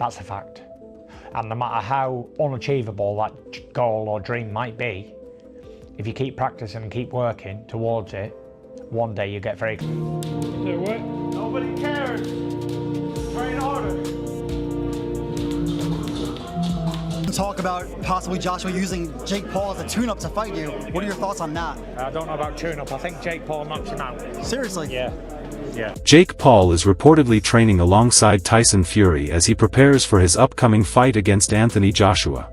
That's a fact. And no matter how unachievable that goal or dream might be, if you keep practicing and keep working towards it, one day you get very close. So what? Nobody cares. Train harder. Talk about possibly Joshua using Jake Paul as a tune-up to fight you. What are your thoughts on that? I don't know about tune-up. I think Jake Paul knocks him out. Seriously? Yeah. Jake Paul is reportedly training alongside Tyson Fury as he prepares for his upcoming fight against Anthony Joshua.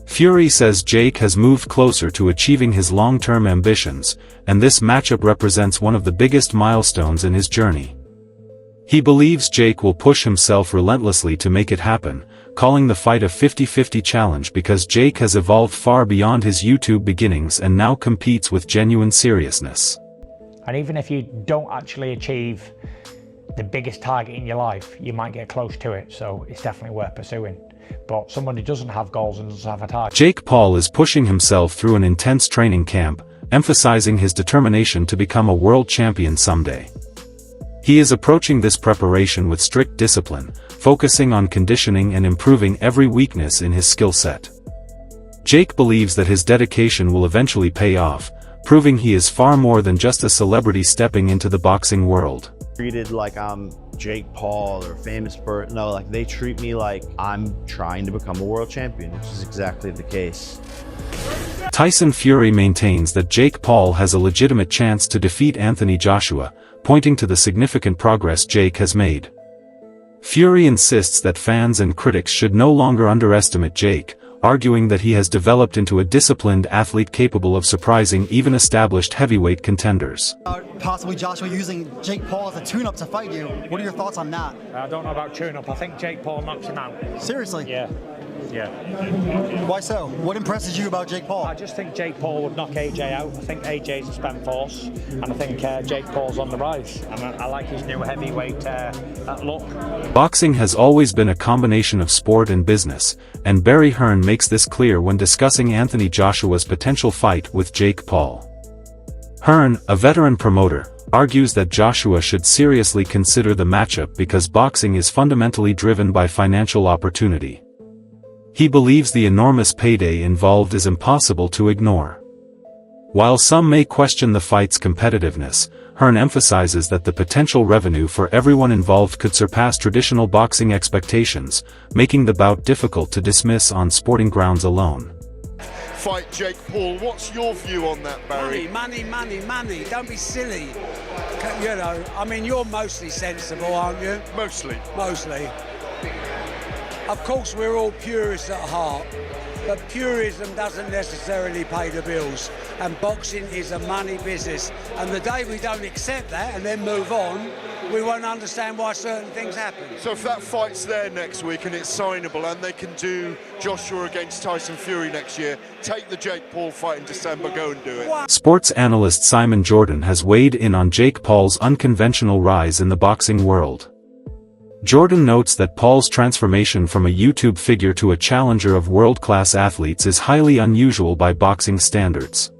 Fury says Jake has moved closer to achieving his long-term ambitions, and this matchup represents one of the biggest milestones in his journey. He believes Jake will push himself relentlessly to make it happen, calling the fight a 50-50 challenge because Jake has evolved far beyond his YouTube beginnings and now competes with genuine seriousness. And even if you don't actually achieve the biggest target in your life, you might get close to it, so it's definitely worth pursuing. But someone who doesn't have goals and doesn't have a target. Jake Paul is pushing himself through an intense training camp, emphasizing his determination to become a world champion someday. He is approaching this preparation with strict discipline, focusing on conditioning and improving every weakness in his skill set. Jake believes that his dedication will eventually pay off, proving he is far more than just a celebrity stepping into the boxing world. Treated like I'm Jake Paul or famous person. No, like they treat me like I'm trying to become a world champion, which is exactly the case. Tyson Fury maintains that Jake Paul has a legitimate chance to defeat Anthony Joshua, pointing to the significant progress Jake has made. Fury insists that fans and critics should no longer underestimate Jake, arguing that he has developed into a disciplined athlete capable of surprising even established heavyweight contenders. Possibly Joshua using Jake Paul as a tune-up to fight you. What are your thoughts on that? I don't know about tune-up. I think Jake Paul knocks him out. Seriously? Yeah. Why so? What impresses you about Jake Paul? I just think Jake Paul would knock AJ out. I think AJ's a spent force, and I think Jake Paul's on the rise. And I like his new heavyweight look. Boxing has always been a combination of sport and business, and Barry Hearn makes this clear when discussing Anthony Joshua's potential fight with Jake Paul. Hearn, a veteran promoter, argues that Joshua should seriously consider the matchup because boxing is fundamentally driven by financial opportunity. He believes the enormous payday involved is impossible to ignore. While some may question the fight's competitiveness, Hearn emphasizes that the potential revenue for everyone involved could surpass traditional boxing expectations, making the bout difficult to dismiss on sporting grounds alone. Fight Jake Paul. What's your view on that, Barry? Money. Don't be silly. You know, I mean, you're mostly sensible, aren't you? Mostly. Of course, we're all purists at heart, but purism doesn't necessarily pay the bills, and boxing is a money business. And the day we don't accept that and then move on, we won't understand why certain things happen. So if that fight's there next week and it's signable and they can do Joshua against Tyson Fury next year, take the Jake Paul fight in December, go and do it. Sports analyst Simon Jordan has weighed in on Jake Paul's unconventional rise in the boxing world. Jordan notes that Paul's transformation from a YouTube figure to a challenger of world-class athletes is highly unusual by boxing standards.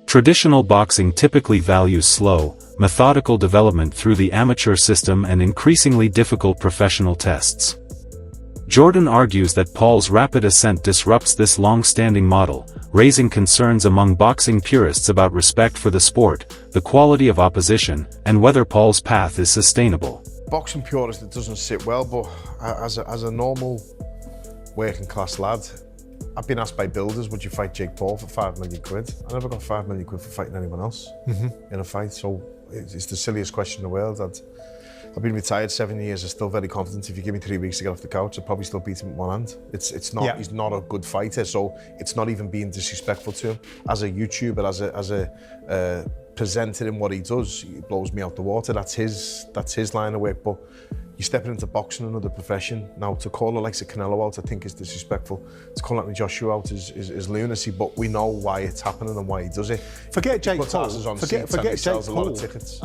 Traditional boxing typically values slow, methodical development through the amateur system and increasingly difficult professional tests. Jordan argues that Paul's rapid ascent disrupts this long-standing model, raising concerns among boxing purists about respect for the sport, the quality of opposition, and whether Paul's path is sustainable. Boxing purist, it doesn't sit well, but as a normal working class lad, I've been asked by builders, would you fight Jake Paul for £5 million? I never got £5 million for fighting anyone else in a fight, so it's the silliest question in the world. I've been retired 7 years, I'm still very confident. If you give me 3 weeks to get off the couch, I'll probably still beat him with one hand. It's not. Yeah. He's not a good fighter, so it's not even being disrespectful to him. As a YouTuber, as a presenter in what he does, he blows me out the water. That's his line of work. But you're stepping into boxing, another profession. Now to call it like Canelo out, I think is disrespectful. To call Anthony Joshua out is lunacy. But we know why it's happening and why he does it. Forget Jake Paul. Forget Jake Paul. A lot of tickets.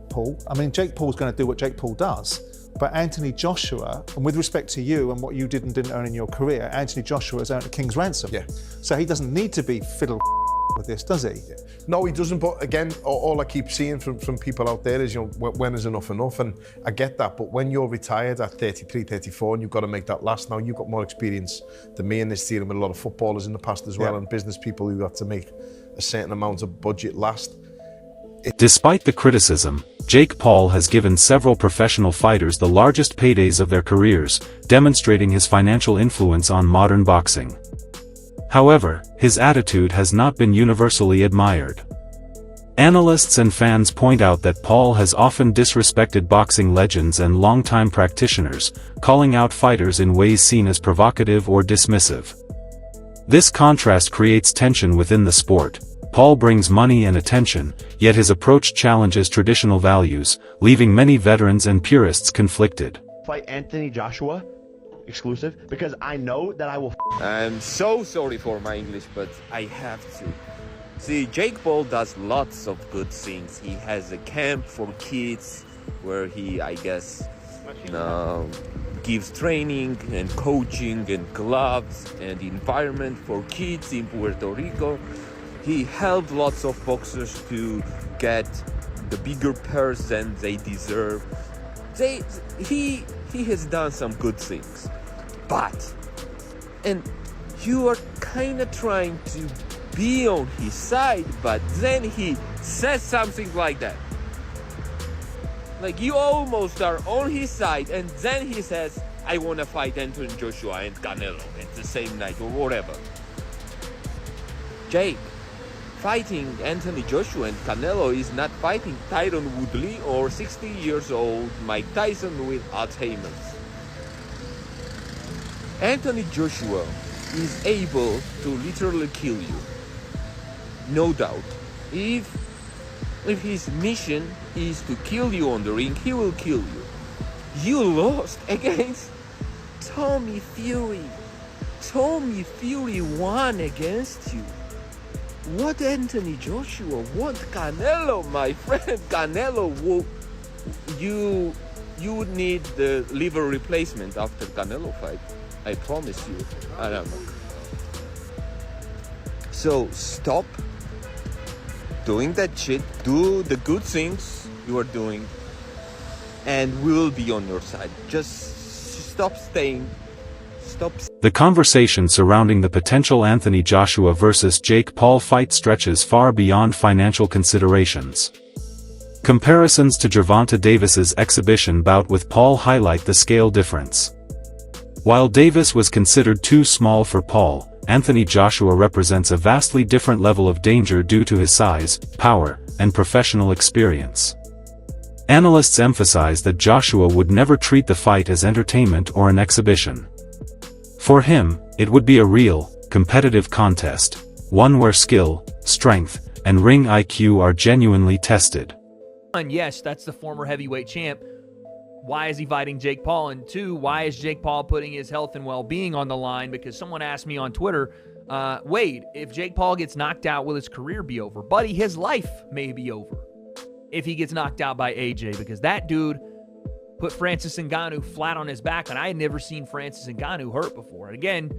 Paul. I mean, Jake Paul's going to do what Jake Paul does. But Anthony Joshua, and with respect to you and what you did and didn't earn in your career, Anthony Joshua has earned a king's ransom. Yeah. So he doesn't need to be fiddle with this, does he? No, he doesn't. But again, all I keep seeing from people out there is, when is enough enough? And I get that. But when you're retired at 33, 34, and you've got to make that last, now you've got more experience than me in this, dealing with a lot of footballers in the past as well, and business people who got to make a certain amount of budget last. Despite the criticism, Jake Paul has given several professional fighters the largest paydays of their careers, demonstrating his financial influence on modern boxing. However, his attitude has not been universally admired. Analysts and fans point out that Paul has often disrespected boxing legends and longtime practitioners, calling out fighters in ways seen as provocative or dismissive. This contrast creates tension within the sport. Paul brings money and attention, yet his approach challenges traditional values, leaving many veterans and purists conflicted. Fight Anthony Joshua, exclusive, because I know that I will. I'm so sorry for my English, but I have to. See, Jake Paul does lots of good things. He has a camp for kids where he, I guess, gives training and coaching and gloves and environment for kids in Puerto Rico. He helped lots of boxers to get the bigger purse than they deserve. He has done some good things. But, and you are kind of trying to be on his side, but then he says something like that. Like, you almost are on his side, and then he says, I want to fight Anthony Joshua and Canelo at the same night or whatever. Jake, fighting Anthony Joshua and Canelo is not fighting Tyron Woodley or 60 years old Mike Tyson with Alzheimer's. Anthony Joshua is able to literally kill you. No doubt. If his mission is to kill you on the ring, he will kill you. You lost against Tommy Fury. Tommy Fury won against you. What Anthony Joshua? What Canelo, my friend? Canelo, you would need the liver replacement after Canelo fight. I promise you. I don't know. So stop doing that shit. Do the good things you are doing, and we will be on your side. Just stop staying. The conversation surrounding the potential Anthony Joshua versus Jake Paul fight stretches far beyond financial considerations. Comparisons to Gervonta Davis's exhibition bout with Paul highlight the scale difference. While Davis was considered too small for Paul, Anthony Joshua represents a vastly different level of danger due to his size, power, and professional experience. Analysts emphasize that Joshua would never treat the fight as entertainment or an exhibition. For him, it would be a real, competitive contest, one where skill, strength, and ring IQ are genuinely tested. And yes, that's the former heavyweight champ. Why is he fighting Jake Paul? And two, why is Jake Paul putting his health and well-being on the line? Because someone asked me on Twitter, Wade, if Jake Paul gets knocked out, will his career be over? Buddy, his life may be over if he gets knocked out by AJ, because that dude put Francis Ngannou flat on his back, and I had never seen Francis Ngannou hurt before. And again,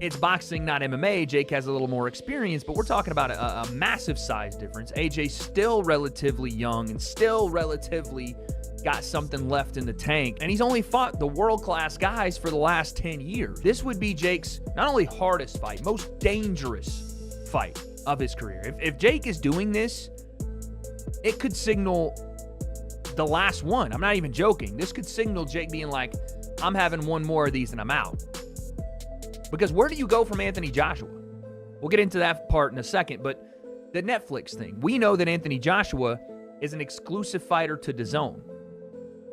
it's boxing, not MMA. Jake has a little more experience, but we're talking about a massive size difference. AJ's still relatively young and still relatively got something left in the tank, and he's only fought the world-class guys for the last 10 years. This would be Jake's not only hardest fight, most dangerous fight of his career. If Jake is doing this, it could signal the last one. I'm not even joking. This could signal Jake being like, I'm having one more of these and I'm out. Because where do you go from Anthony Joshua? We'll get into that part in a second, but the Netflix thing. We know that Anthony Joshua is an exclusive fighter to DAZN.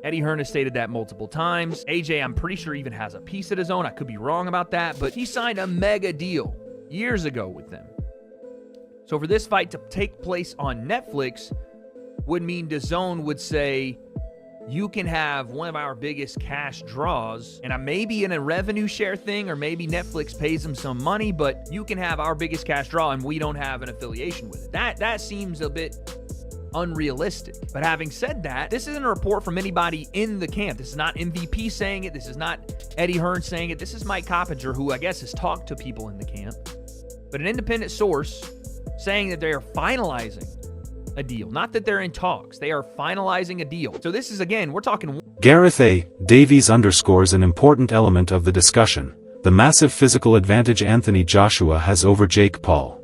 Eddie Hearn has stated that multiple times. AJ, I'm pretty sure, even has a piece of DAZN. I could be wrong about that, but he signed a mega deal years ago with them. So for this fight to take place on Netflix would mean DAZN would say, you can have one of our biggest cash draws, and I may be in a revenue share thing, or maybe Netflix pays them some money, but you can have our biggest cash draw and we don't have an affiliation with it. That seems a bit unrealistic. But having said that, this isn't a report from anybody in the camp. This is not MVP saying it. This is not Eddie Hearn saying it. This is Mike Coppinger, who I guess has talked to people in the camp. But an independent source saying that they are finalizing a deal. Not that they're in talks. They are finalizing a deal. So this is, again, we're talking... Gareth A. Davies underscores an important element of the discussion: the massive physical advantage Anthony Joshua has over Jake Paul.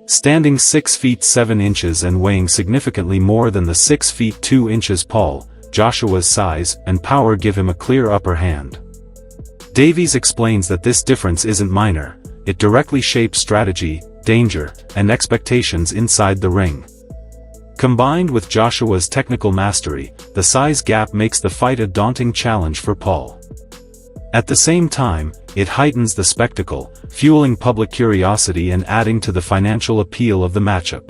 Standing 6 feet 7 inches and weighing significantly more than the 6 feet 2 inches Paul, Joshua's size and power give him a clear upper hand. Davies explains that this difference isn't minor, it directly shapes strategy, danger, and expectations inside the ring. Combined with Joshua's technical mastery, the size gap makes the fight a daunting challenge for Paul. At the same time, it heightens the spectacle, fueling public curiosity and adding to the financial appeal of the matchup.